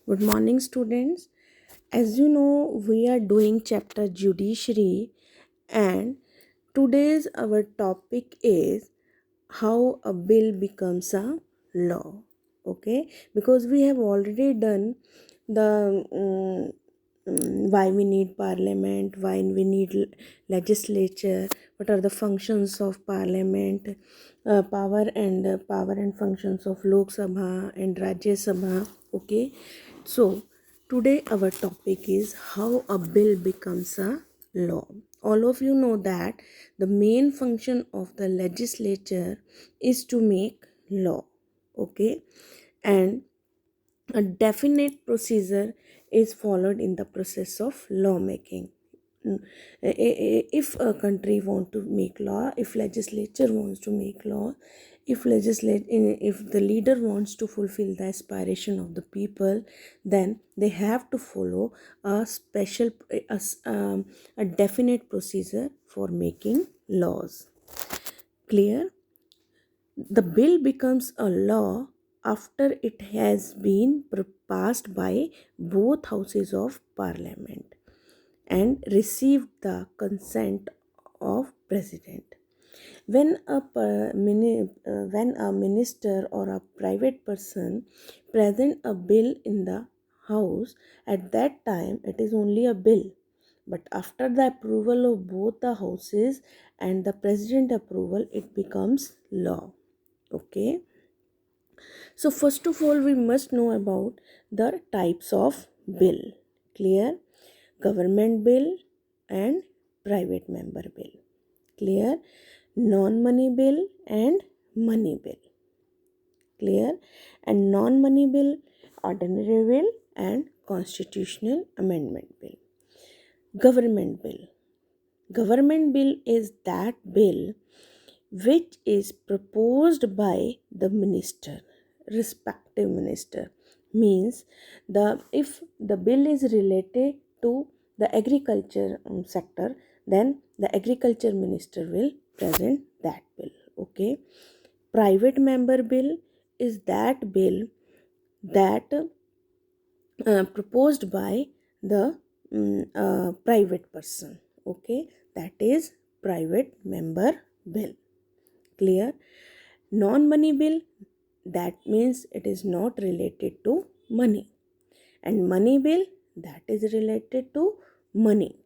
Good morning, students. As you know, we are doing chapter Judiciary, and today's our topic is how a bill becomes a law. Okay, because we have already done the why we need parliament, why we need legislature, what are the functions of parliament, power and functions of Lok Sabha and Rajya Sabha. Okay, so today our topic is how a bill becomes a law. All of you know that the main function of the legislature is to make law. Okay, and a definite procedure is followed in the process of lawmaking. If a country want to make law, if legislature wants to make law, if the leader wants to fulfill the aspiration of the people, then they have to follow a special a definite procedure for making laws. Clear? The bill becomes a law after it has been passed by both houses of parliament and received the consent of president. When a minister or a private person present a bill in the house, at that time it is only a bill, but after the approval of both the houses and the president approval, it becomes law. Okay, so first of all we must know about the types of bill. Clear? Government bill and private member bill. Clear? Non-money bill and money bill. Clear? And non-money bill, ordinary bill and constitutional amendment bill. Government bill. Government bill is that bill which is proposed by the minister, respective minister. Means the if the bill is related to the agriculture sector, then the agriculture minister will present that bill. Okay, private member bill is that bill that proposed by the private person. Okay, that is private member bill. Clear? Non-money bill, that means it is not related to money, and money bill, that is related to money,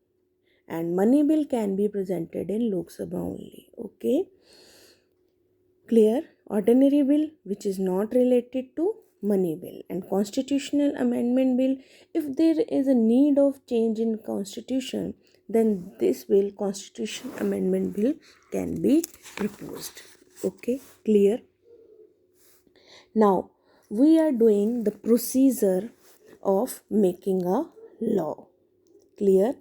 and money bill can be presented in Lok Sabha only. Okay, clear? Ordinary bill, which is not related to money bill, and constitutional amendment bill, if there is a need of change in constitution, then this bill, constitution amendment bill, can be proposed. Okay, clear? Now we are doing the procedure of making a law. Clear?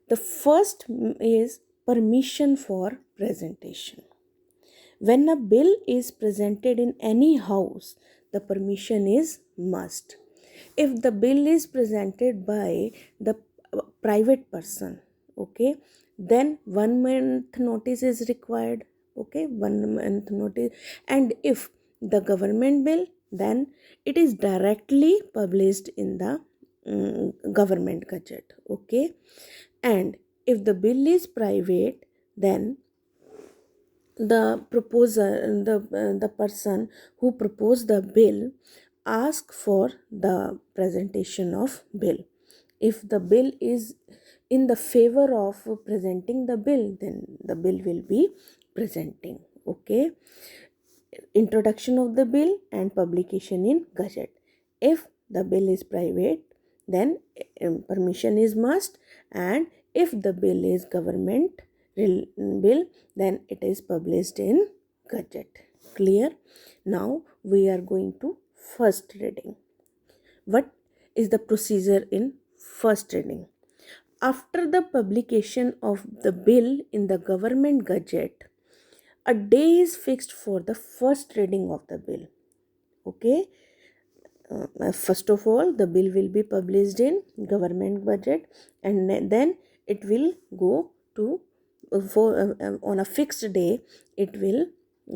The first is permission for presentation. When a bill is presented in any house, the permission is must. If the bill is presented by the private person, okay, then 1 month notice is required. Okay, 1 month notice. And if the government bill, then it is directly published in the government gadget. Okay, and if the bill is private, then the proposer, the person who proposed the bill, ask for the presentation of bill. If the bill is in the favor of presenting the bill, then the bill will be presenting. Okay, introduction of the bill and publication in gazette. If the bill is private, then permission is must, and if the bill is government bill, then it is published in gazette. Clear? Now we are going to first reading. What is the procedure in first reading? After the publication of the bill in the government gazette, a day is fixed for the first reading of the bill. Okay, first of all, the bill will be published in government budget, and then it will go to on a fixed day, it will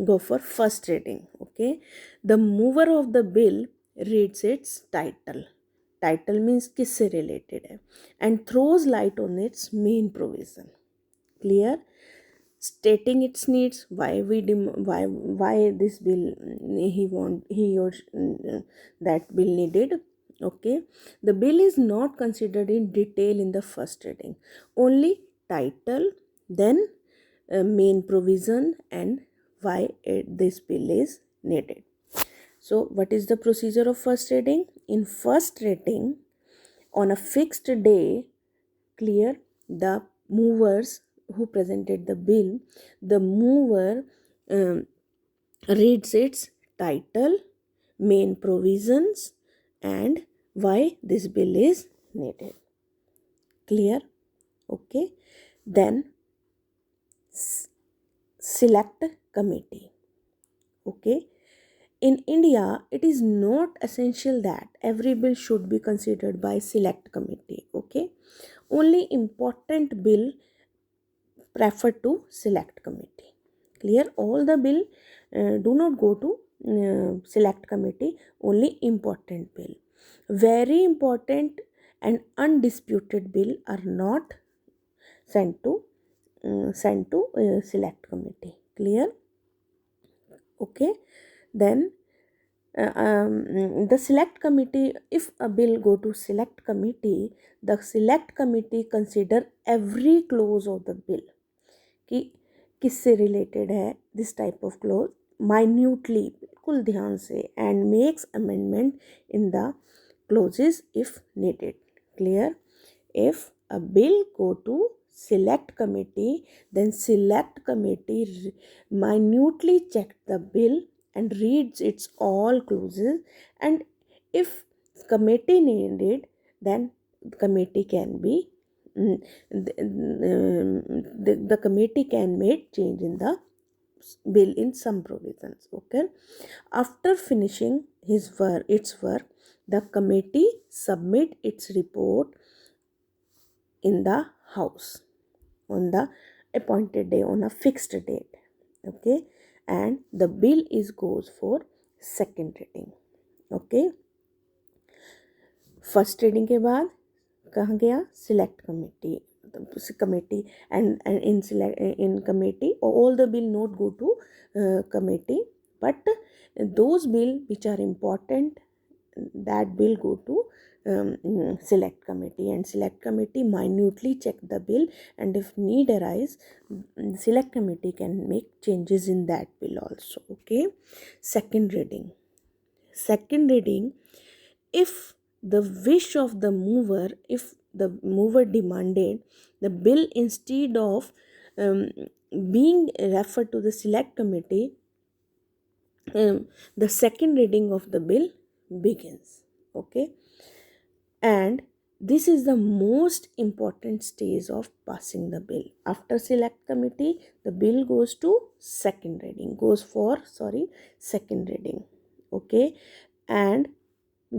go for first reading. Okay, the mover of the bill reads its title. Title means किससे related है, and throws light on it's main provision. Clear? Stating its needs, why this bill he or that bill needed. Okay, the bill is not considered in detail in the first reading, only title, then main provision, and why this bill is needed. So what is the procedure of first reading? In first reading, on a fixed day, clear, the movers who presented the bill, the mover um, reads its title, main provisions, and why this bill is needed. Clear? Okay, then select committee. Okay, in India it is not essential that every bill should be considered by select committee. Okay, only important bill prefer to select committee. Clear? All the bill do not go to select committee, only important bill. Very important and undisputed bill are not sent to select committee. Clear? Okay, then the select committee, if a bill go to select committee, the select committee consider every clause of the bill कि किससे related है this type of clause minutely, बिल्कुल ध्यान से, and makes amendment in the clauses if needed. Clear? If a bill go to select committee, then select committee minutely check the bill and reads its all clauses, and if committee needed, then committee can be the committee can make change in the bill in some provisions. Okay, after finishing its work, the committee submit its report in the house on the appointed day, on a fixed date. Okay, and the bill is goes for second reading. Okay, first reading के बाद कहाँ गया? Select committee, and in committee all the bill not go to committee, but those bill which are important, that bill go to select committee, and select committee minutely check the bill, and if need arise, select committee can make changes in that bill also. Okay, second reading. If the wish of the mover, if the mover demanded the bill instead of being referred to the select committee, the second reading of the bill begins. Okay, and this is the most important stage of passing the bill. After select committee, the bill goes to second reading, second reading. Okay, and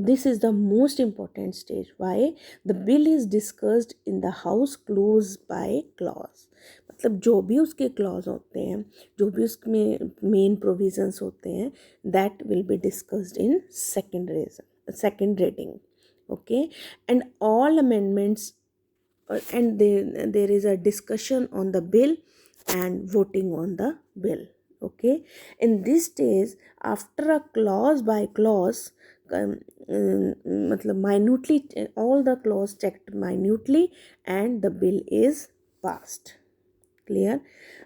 this is the most important stage. Why? The bill is discussed in the house clause by clause. मतलब जो भी उसके clause होते हैं, जो भी उसमें main provisions होते हैं, that will be discussed in second reading. Okay, and all amendments and there is a discussion on the bill and voting on the bill. Okay, in this stage, after a clause by clause, मतलब minutely all the clause checked minutely, and the bill is passed. Clear?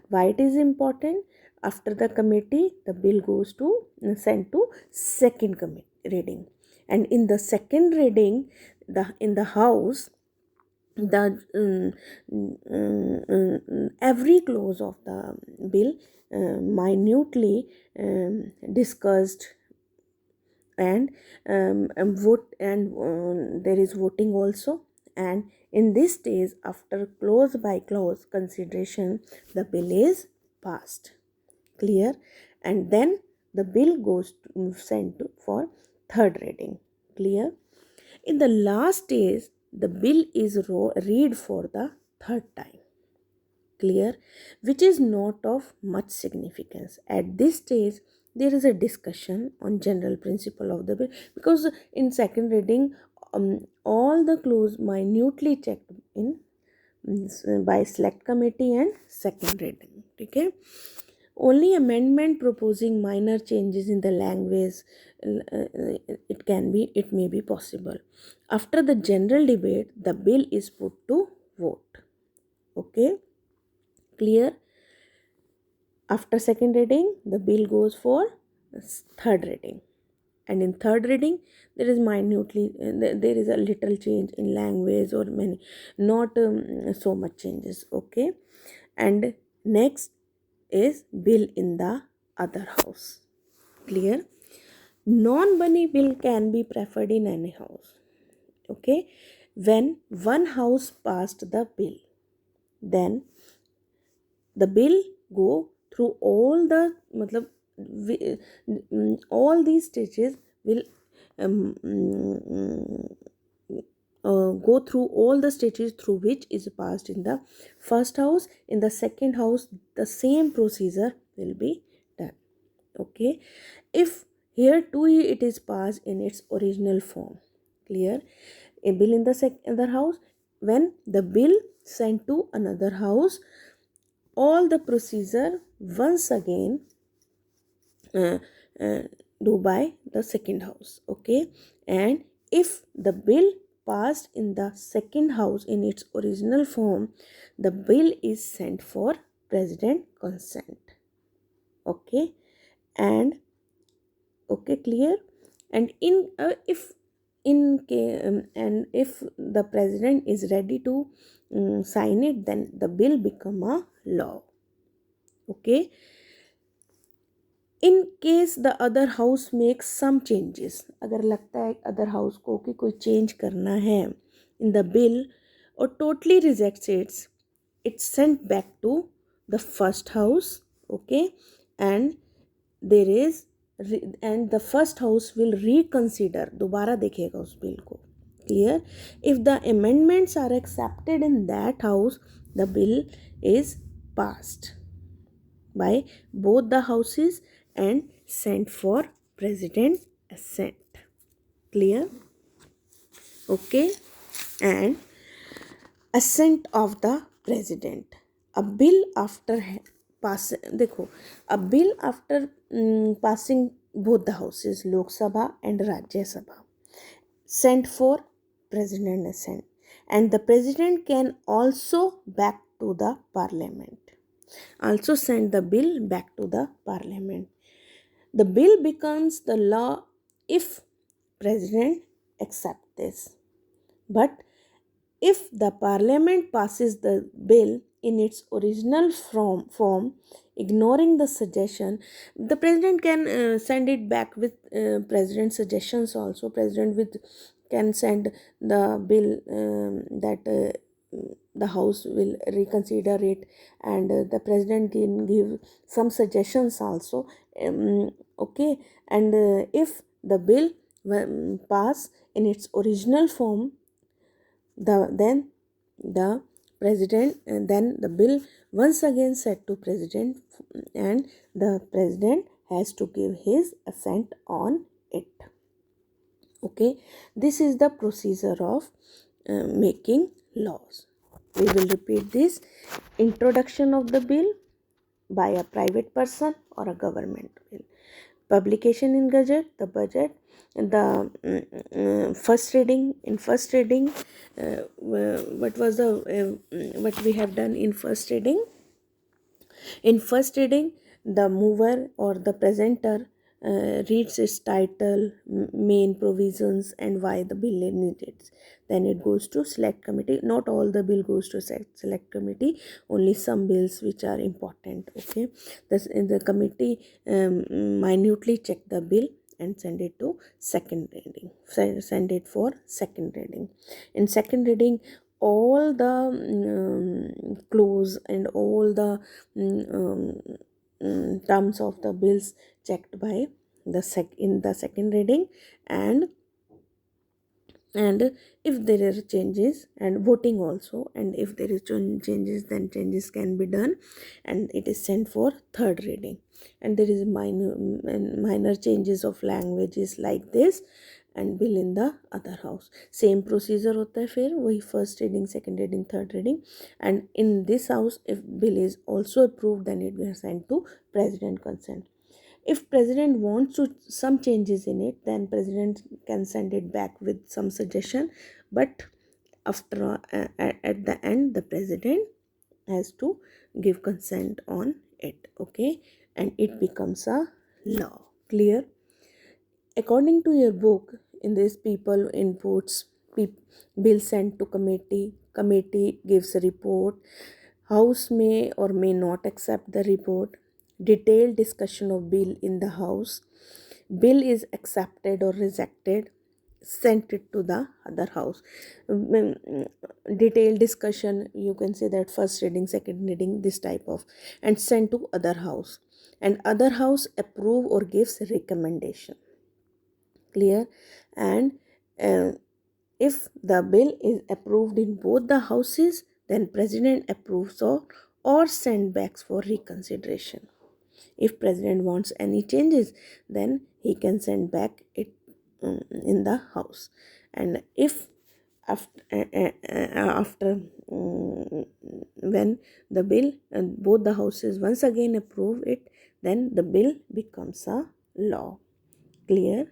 Why it is important? After the committee, the bill goes to sent to second reading, and in the second reading, in the house, the every clause of the bill minutely discussed, and vote, and there is voting also, and in this stage, after clause by clause consideration, the bill is passed. Clear? And then the bill goes sent for third reading. Clear? In the last stage, the bill is read for the third time. Clear? Which is not of much significance. At this stage, there is a discussion on general principle of the bill, because in second reading all the clause minutely checked in by select committee and second reading. Okay. Only amendment proposing minor changes in the language it may be possible. After the general debate, the bill is put to vote. Okay, clear? After second reading, the bill goes for third reading, and in third reading there is there is a little change in language or many, not so much changes. Okay, and next is bill in the other house. Clear? Non-bunny bill can be preferred in any house. Okay, when one house passed the bill, then the bill go through all the all these stages will go through all the stages through which is passed in the first house. In the second house, the same procedure will be done. Okay, if here too it is passed in its original form. Clear? A bill in the other house, when the bill sent to another house, all the procedure once again uh, uh, do by the second house. Okay, and if the bill passed in the second house in its original form, the bill is sent for president consent. Okay, and okay, clear? And and if the president is ready to sign it, then the bill become a law. Okay, in case the other house makes some changes, अगर लगता है other house को कि कोई change करना है in the bill or totally rejects it, it's sent back to the first house. Okay, and there is and the first house will reconsider, दोबारा देखेगा उस bill को. Clear? If the amendments are accepted in that house, the bill is passed by both the houses and sent for president assent. Clear? Okay, and assent of the president. A bill after pass देखो, a bill after passing both the houses, Lok Sabha and Rajya Sabha, sent for president assent, and the president can also back to the parliament, also send the bill back to the parliament. The bill becomes the law if president accepts this. But if the parliament passes the bill in its original form, ignoring the suggestion, the president can send it back with president suggestions also. President can send the bill that the house will reconsider it, and the president can give some suggestions also. Okay, and if the bill pass in its original form, then the president then the bill once again set to president, and the president has to give his assent on it. Okay, this is the procedure of making laws. We will repeat this: introduction of the bill by a private person or a government bill, publication in gazette, the budget, the first reading. In first reading, what was the what we have done in first reading? In first reading, the mover or the presenter reads its title, main provisions, and why the bill is needed. Then it goes to select committee. Not all the bill goes to select committee, only some bills which are important. Okay, the committee minutely check the bill and send it to second reading. Send it for second reading. In second reading, all the clause and all the terms of the bills checked by the in the second reading, and if there are changes, and voting also, and if there is changes, then changes can be done, and it is sent for third reading. And there is minor changes of languages like this, and bill in the other house. Same procedure होता है फिर वही first reading, second reading, third reading, and in this house if bill is also approved then it will sent to president consent. If president wants to some changes in it, then president can send it back with some suggestion, but after at the end the president has to give consent on it, okay, and it becomes a law. Clear? According to your book, in this people inputs, bill sent to committee gives a report, house may or may not accept the report, detailed discussion of bill in the house, bill is accepted or rejected, sent it to the other house. Detailed discussion, you can say that first reading, second reading, this type of, and sent to other house, and other house approve or gives recommendation. Clear? And uh, if the bill is approved in both the houses, then president approves or send back for reconsideration. If president wants any changes, then he can send back it in the house. And if after when the bill and both the houses once again approve it, then the bill becomes a law. Clear?